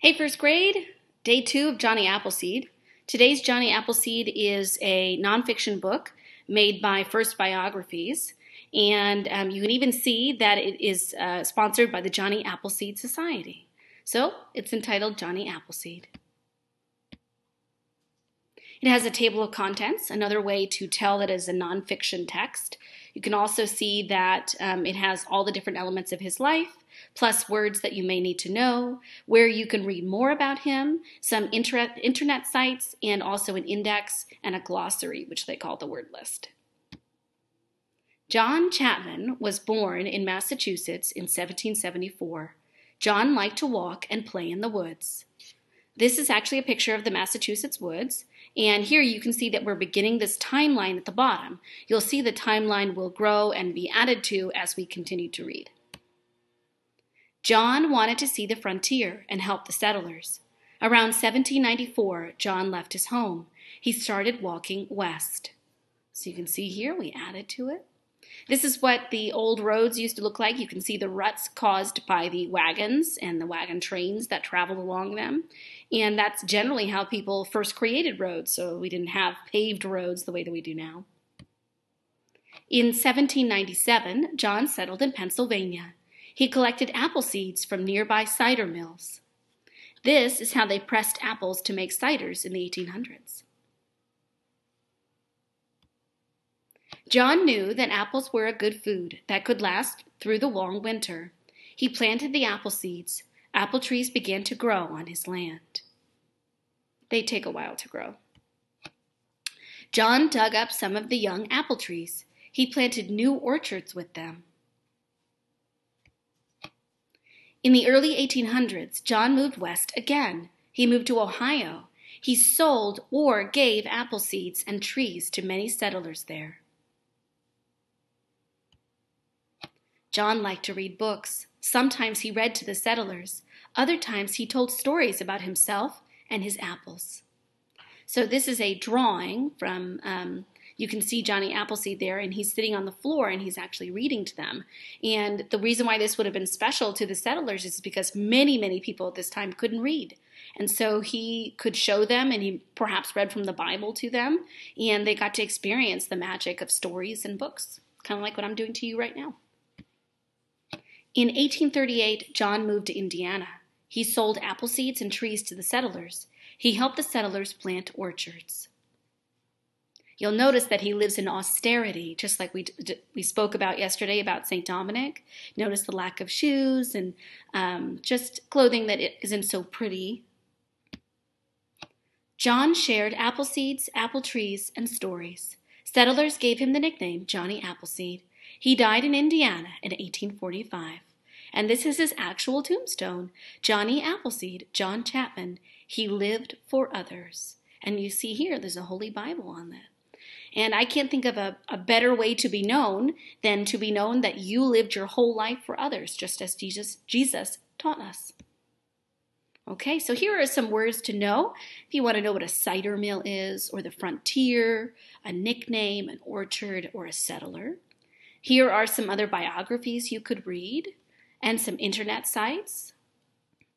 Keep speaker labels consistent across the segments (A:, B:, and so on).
A: Hey, first grade, day 2 of Johnny Appleseed. Today's Johnny Appleseed is a nonfiction book made by First Biographies, and you can even see that it is sponsored by the Johnny Appleseed Society. So it's entitled Johnny Appleseed. It has a table of contents, another way to tell that it is a nonfiction text. You can also see that it has all the different elements of his life, plus words that you may need to know, where you can read more about him, some internet sites, and also an index and a glossary, which they call the word list. John Chapman was born in Massachusetts in 1774. John liked to walk and play in the woods. This is actually a picture of the Massachusetts woods, and here you can see that we're beginning this timeline at the bottom. You'll see the timeline will grow and be added to as we continue to read. John wanted to see the frontier and help the settlers. Around 1794, John left his home. He started walking west. So you can see here we added to it. This is what the old roads used to look like. You can see the ruts caused by the wagons and the wagon trains that traveled along them. And that's generally how people first created roads, so we didn't have paved roads the way that we do now. In 1797, John settled in Pennsylvania. He collected apple seeds from nearby cider mills. This is how they pressed apples to make ciders in the 1800s. John knew that apples were a good food that could last through the long winter. He planted the apple seeds. Apple trees began to grow on his land. They take a while to grow. John dug up some of the young apple trees. He planted new orchards with them. In the early 1800s, John moved west again. He moved to Ohio. He sold or gave apple seeds and trees to many settlers there. John liked to read books. Sometimes he read to the settlers. Other times he told stories about himself and his apples. So this is a drawing from, you can see Johnny Appleseed there, and he's sitting on the floor and he's actually reading to them. And the reason why this would have been special to the settlers is because many people at this time couldn't read. And so he could show them, and he perhaps read from the Bible to them, and they got to experience the magic of stories and books, kind of like what I'm doing to you right now. In 1838, John moved to Indiana. He sold apple seeds and trees to the settlers. He helped the settlers plant orchards. You'll notice that he lives in austerity, just like we spoke about yesterday about St. Dominic. Notice the lack of shoes and just clothing that isn't so pretty. John shared apple seeds, apple trees, and stories. Settlers gave him the nickname Johnny Appleseed. He died in Indiana in 1845. And this is his actual tombstone, Johnny Appleseed, John Chapman. He lived for others. And you see here, there's a Holy Bible on that. And I can't think of a better way to be known than to be known that you lived your whole life for others, just as Jesus taught us. Okay, so here are some words to know. If you want to know what a cider mill is, or the frontier, a nickname, an orchard, or a settler. Here are some other biographies you could read, and some internet sites.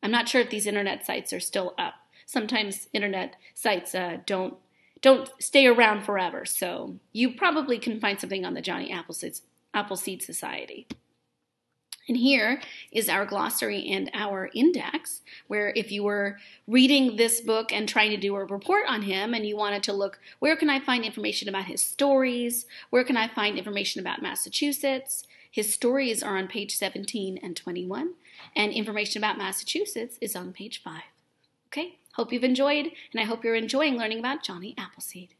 A: I'm not sure if these internet sites are still up. Sometimes internet sites don't stay around forever, so you probably can find something on the Johnny Appleseed Society. And here is our glossary and our index, where if you were reading this book and trying to do a report on him and you wanted to look, where can I find information about his stories? Where can I find information about Massachusetts? His stories are on page 17 and 21, and information about Massachusetts is on page 5. Okay, hope you've enjoyed, and I hope you're enjoying learning about Johnny Appleseed.